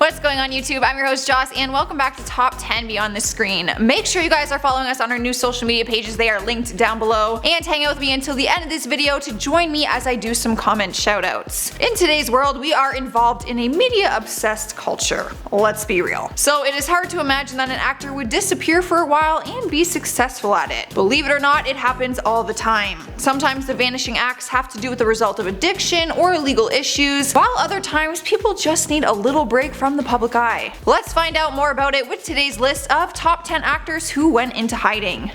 What's going on YouTube? I'm your host Joss and welcome back to Top 10 Beyond the Screen. Make sure you guys are following us on our new social media pages, they are linked down below, and hang out with me until the end of this video to join me as I do some comment shoutouts. In today's world, we are involved in a media obsessed culture. Let's be real. So it is hard to imagine that an actor would disappear for a while and be successful at it. Believe it or not, it happens all the time. Sometimes the vanishing acts have to do with the result of addiction or legal issues, while other times people just need a little break from the public eye. Let's find out more about it with today's list of top 10 actors who went into hiding.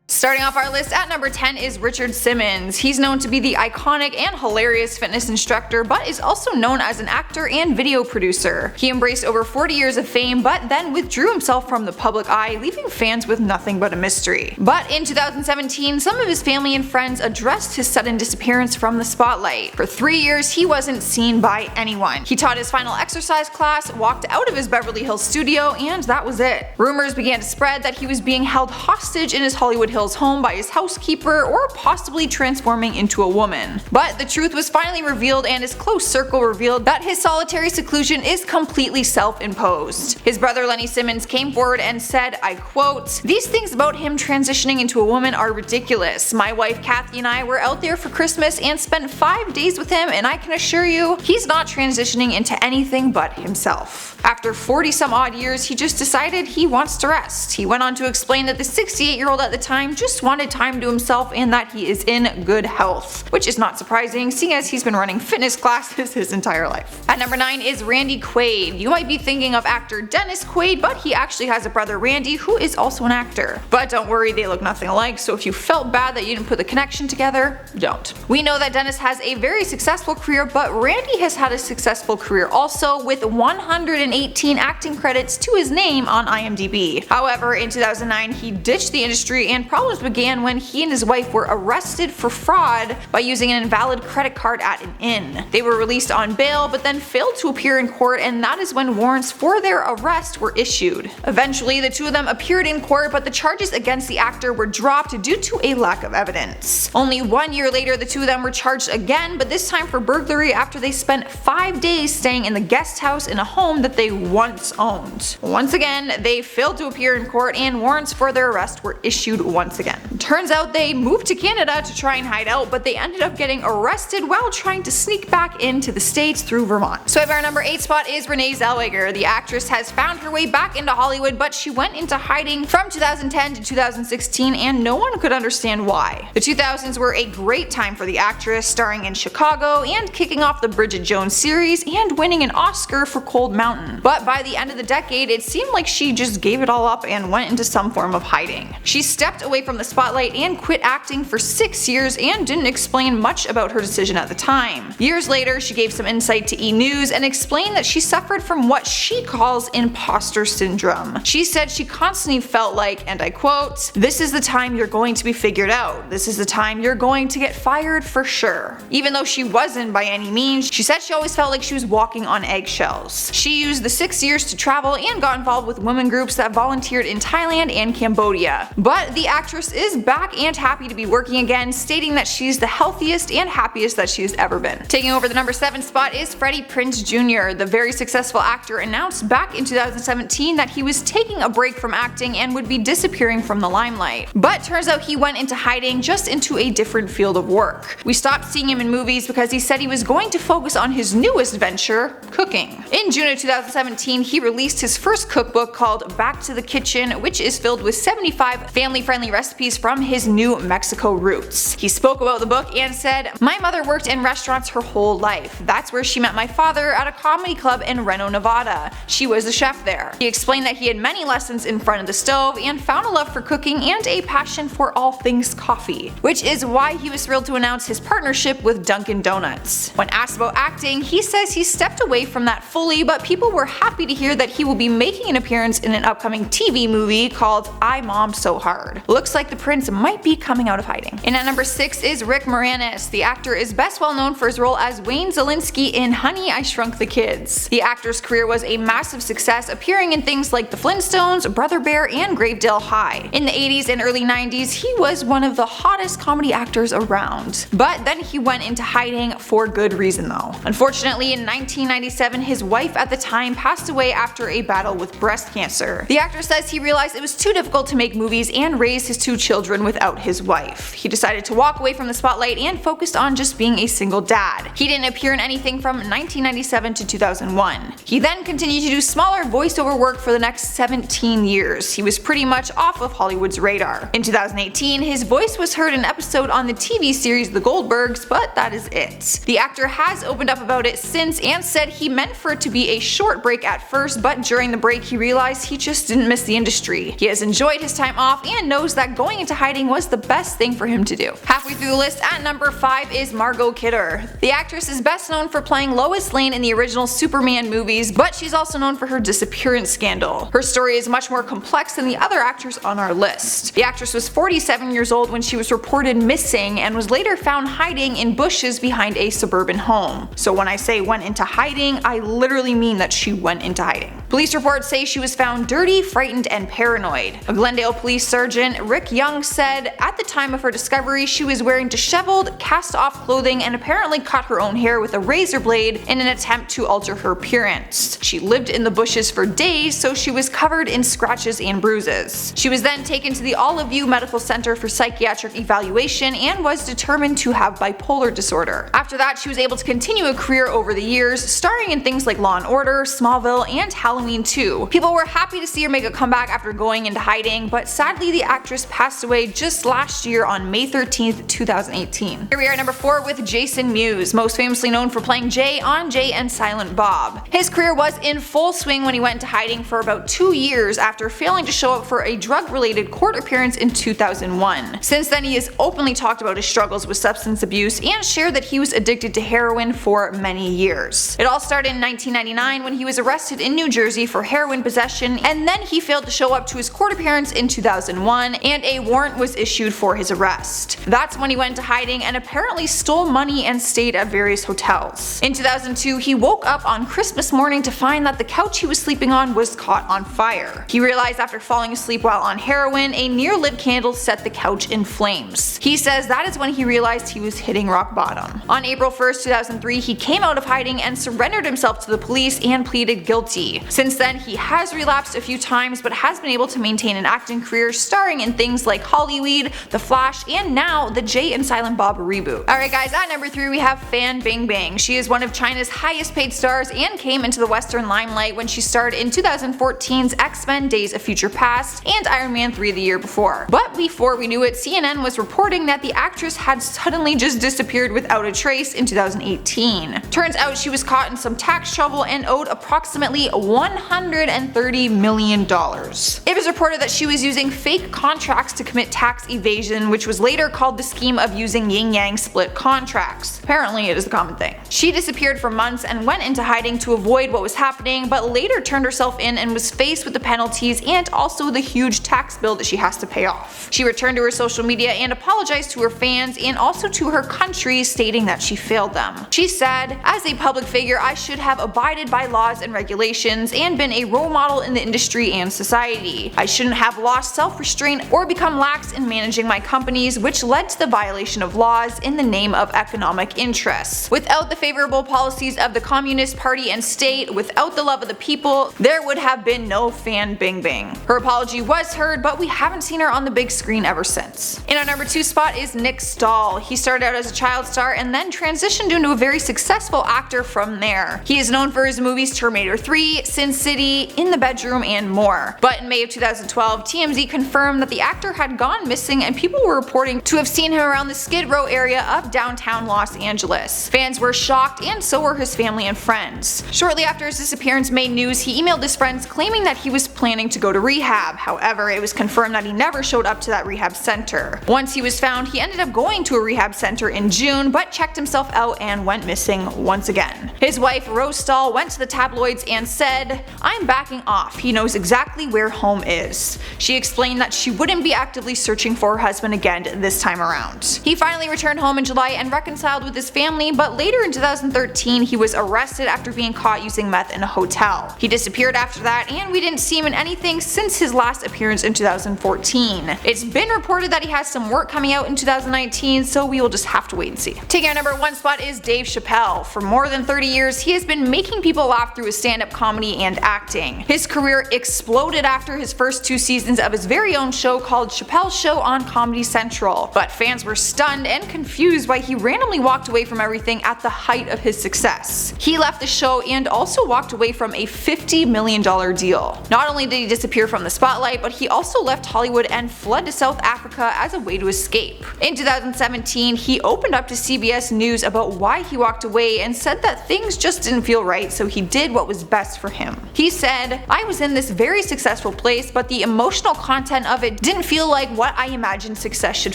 Starting off our list at number 10 is Richard Simmons. He's known to be the iconic and hilarious fitness instructor, but is also known as an actor and video producer. He embraced over 40 years of fame, but then withdrew himself from the public eye, leaving fans with nothing but a mystery. But in 2017, some of his family and friends addressed his sudden disappearance from the spotlight. For 3 years, he wasn't seen by anyone. He taught his final exercise class, walked out of his Beverly Hills studio, and that was it. Rumors began to spread that he was being held hostage in his Hollywood Hills home by his housekeeper or possibly transforming into a woman. But the truth was finally revealed, and his close circle revealed that his solitary seclusion is completely self-imposed. His brother Lenny Simmons came forward and said, I quote, "These things about him transitioning into a woman are ridiculous. My wife Kathy and I were out there for Christmas and spent 5 days with him, and I can assure you, he's not transitioning into anything but himself." After 40 some odd years, he just decided he wants to rest. He went on to explain that the 68-year-old at the time just wanted time to himself and that he is in good health, which is not surprising seeing as he's been running fitness classes his entire life. At number 9 is Randy Quaid. You might be thinking of actor Dennis Quaid, but he actually has a brother Randy who is also an actor. But don't worry, they look nothing alike, so if you felt bad that you didn't put the connection together, don't. We know that Dennis has a very successful career, but Randy has had a successful career also, with 118 acting credits to his name on IMDb. However, in 2009 he ditched the industry, and problems began when he and his wife were arrested for fraud by using an invalid credit card at an inn. They were released on bail but then failed to appear in court, and that is when warrants for their arrest were issued. Eventually the two of them appeared in court, but the charges against the actor were dropped due to a lack of evidence. Only 1 year later the two of them were charged again, but this time for burglary after they spent 5 days staying in the guest house in a home that they once owned. Once again, they failed to appear in court and warrants for their arrest were issued once again. Turns out they moved to Canada to try and hide out, but they ended up getting arrested while trying to sneak back into the States through Vermont. So our number 8 spot is Renee Zellweger. The actress has found her way back into Hollywood, but she went into hiding from 2010 to 2016 and no one could understand why. The 2000s were a great time for the actress, starring in Chicago and kicking off the Bridget Jones series and winning an Oscar for Cold Mountain. But by the end of the decade, it seemed like she just gave it all up and went into some form of hiding. She stepped away from the spotlight and quit acting for 6 years and didn't explain much about her decision at the time. Years later, she gave some insight to E! News and explained that she suffered from what she calls imposter syndrome. She said she constantly felt like, and I quote, "This is the time you're going to be figured out. This is the time you're going to get fired for sure." Even though she wasn't by any means, she said she always felt like she was walking on eggshells. She used the 6 years to travel and got involved with women groups that volunteered in Thailand and Cambodia. But the actress is back and happy to be working again, stating that she's the healthiest and happiest that she's ever been. Taking over the number 7 spot is Freddie Prinze Jr. The very successful actor announced back in 2017 that he was taking a break from acting and would be disappearing from the limelight. But turns out he went into hiding, just into a different field of work. We stopped seeing him in movies because he said he was going to focus on his newest venture, cooking. In June of 2017 he released his first cookbook called Back to the Kitchen, which is filled with 75 family-friendly recipes from his New Mexico roots. He spoke about the book and said, "My mother worked in restaurants her whole life. That's where she met my father at a comedy club in Reno, Nevada. She was a chef there." He explained that he had many lessons in front of the stove and found a love for cooking and a passion for all things coffee, which is why he was thrilled to announce his partnership with Dunkin' Donuts. When asked about acting, he says he stepped away from that full fully, but people were happy to hear that he will be making an appearance in an upcoming TV movie called I Mommed So Hard. Looks like the prince might be coming out of hiding. And at number 6 is Rick Moranis. The actor is best well known for his role as Wayne Zielinski in Honey, I Shrunk the Kids. The actor's career was a massive success, appearing in things like The Flintstones, Brother Bear, and Gravedale High. In the 80s and early 90s, he was one of the hottest comedy actors around. But then he went into hiding for good reason though. Unfortunately, in 1997, his wife at the time passed away after a battle with breast cancer. The actor says he realized it was too difficult to make movies and raise his 2 children without his wife. He decided to walk away from the spotlight and focused on just being a single dad. He didn't appear in anything from 1997 to 2001. He then continued to do smaller voiceover work for the next 17 years. He was pretty much off of Hollywood's radar. In 2018, his voice was heard in an episode on the TV series The Goldbergs, but that is it. The actor has opened up about it since and said he meant for it to be a short break at first, but during the break he realized he just didn't miss the industry. He has enjoyed his time off and knows that going into hiding was the best thing for him to do. Halfway through the list at number 5 is Margot Kidder. The actress is best known for playing Lois Lane in the original Superman movies, but she's also known for her disappearance scandal. Her story is much more complex than the other actors on our list. The actress was 47 years old when she was reported missing and was later found hiding in bushes behind a suburban home. So when I say went into hiding, I literally mean that she went into hiding. Police reports say she was found dirty, frightened, and paranoid. A Glendale police sergeant, Rick Young, said at the time of her discovery she was wearing disheveled, cast-off clothing and apparently cut her own hair with a razor blade in an attempt to alter her appearance. She lived in the bushes for days, so she was covered in scratches and bruises. She was then taken to the Olive View Medical Center for psychiatric evaluation and was determined to have bipolar disorder. After that, she was able to continue a career over the years, starring in things like Law & Order, Smallville, and Halloween 2. People were happy to see her make a comeback after going into hiding, but sadly the actress passed away just last year on May 13th, 2018. Here we are at number 4 with Jason Mewes, most famously known for playing Jay on Jay and Silent Bob. His career was in full swing when he went into hiding for about 2 years after failing to show up for a drug-related court appearance in 2001. Since then, he has openly talked about his struggles with substance abuse and shared that he was addicted to heroin for many years. It all started in 1999 when he was arrested in New Jersey for heroin possession, and then he failed to show up to his court appearance in 2001 and a warrant was issued for his arrest. That's when he went into hiding and apparently stole money and stayed at various hotels. In 2002, he woke up on Christmas morning to find that the couch he was sleeping on was caught on fire. He realized after falling asleep while on heroin, a near-lit candle set the couch in flames. He says that is when he realized he was hitting rock bottom. On April 1st, 2003, he came out of hiding and surrendered himself to the police and pleaded guilty. Since then, he has relapsed a few times but has been able to maintain an acting career starring in things like Hollyweed, The Flash, and now the Jay and Silent Bob reboot. Alright guys, at number 3 we have Fan Bingbing. She is one of China's highest paid stars and came into the Western limelight when she starred in 2014's X-Men Days of Future Past and Iron Man 3 the year before. But before we knew it, CNN was reporting that the actress had suddenly just disappeared without a trace in 2018. Turns out she was caught in some tax trouble and owed approximately $130 million. It was reported that she was using fake contracts to commit tax evasion, which was later called the scheme of using yin-yang split contracts. Apparently it is a common thing. She disappeared for months and went into hiding to avoid what was happening, but later turned herself in and was faced with the penalties and also the huge tax bill that she has to pay off. She returned to her social media and apologized to her fans and also to her country, stating that she failed them. She said, "As a public figure, I should have abided by laws and regulations and been a role model in the industry and society. I shouldn't have lost self-restraint or become lax in managing my companies, which led to the violation of laws in the name of economic interests. Without the favorable policies of the Communist Party and state, without the love of the people, there would have been no Fan Bingbing." Her apology was heard, but we haven't seen her on the big screen ever since. In our number 2 spot is Nick Stahl. He started out as a child star and then transitioned into a very successful actor from there. He is known for his movies Terminator 3, Sin City, In the Bedroom, and more. But in May of 2012, TMZ confirmed that the actor had gone missing and people were reporting to have seen him around the Skid Row area of downtown Los Angeles. Fans were shocked and so were his family and friends. Shortly after his disappearance made news, he emailed his friends claiming that he was planning to go to rehab. However, it was confirmed that he never showed up to that rehab center. Once he was found, he ended up going to a rehab center in June but checked himself out and went missing once again. His wife, Rose Stahl, doll went to the tabloids and said, "I'm backing off. He knows exactly where home is." She explained that she wouldn't be actively searching for her husband again this time around. He finally returned home in July and reconciled with his family, but later in 2013 he was arrested after being caught using meth in a hotel. He disappeared after that, and we didn't see him in anything since his last appearance in 2014. It's been reported that he has some work coming out in 2019, so we will just have to wait and see. Taking our number 1 spot is Dave Chappelle. For more than 30 years, he has been making people laugh through his stand-up comedy and acting. His career exploded after his first 2 seasons of his very own show called Chappelle's Show on Comedy Central, but fans were stunned and confused why he randomly walked away from everything at the height of his success. He left the show and also walked away from a $50 million deal. Not only did he disappear from the spotlight, but he also left Hollywood and fled to South Africa as a way to escape. In 2017, he opened up to CBS News about why he walked away and said that things just didn't feel right, so he did what was best for him. He said, "I was in this very successful place, but the emotional content of it didn't feel like what I imagined success should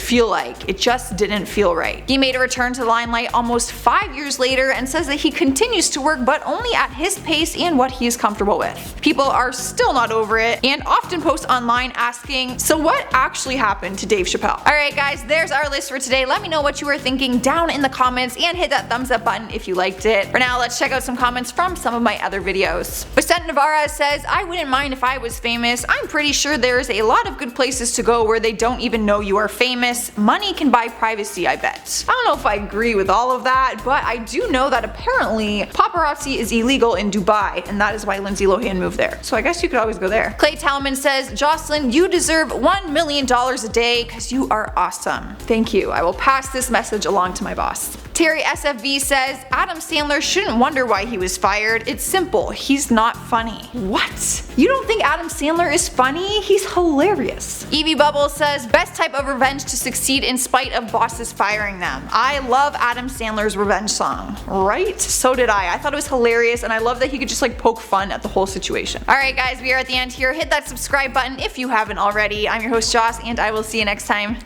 feel like. It just didn't feel right." He made a return to the limelight almost 5 years later and says that he continues to work, but only at his pace and what he is comfortable with. People are still not over it and often post online asking, "So what actually happened to Dave Chappelle?" Alright guys, there's our list for today. Let me know what you were thinking down in the comments and hit that thumbs up button if you liked it. For now, let's check out some comments from some of my other videos. Vicente Navarra says, "I wouldn't mind if I was famous. I'm pretty sure there's a lot of good places to go where they don't even know you are famous. Money can buy privacy, I bet." I don't know if I agree with all of that, but I do know that apparently paparazzi is illegal in Dubai, and that is why Lindsay Lohan moved there. So I guess you could always go there. Clay Talman says, "Jocelyn, you deserve $1 million a day because you are awesome." Thank you. I will pass this message along to my boss. Terry SFV says, "Adam Sandler shouldn't wonder why he was fired. It's simple. He's not funny." What? You don't think Adam Sandler is funny? He's hilarious. Evie Bubble says, "Best type of revenge to succeed in spite of bosses firing them." I love Adam Sandler's revenge song. Right? So did I. I thought it was hilarious, and I love that he could just like poke fun at the whole situation. Alright guys, we are at the end here. Hit that subscribe button if you haven't already. I'm your host Joss, and I will see you next time.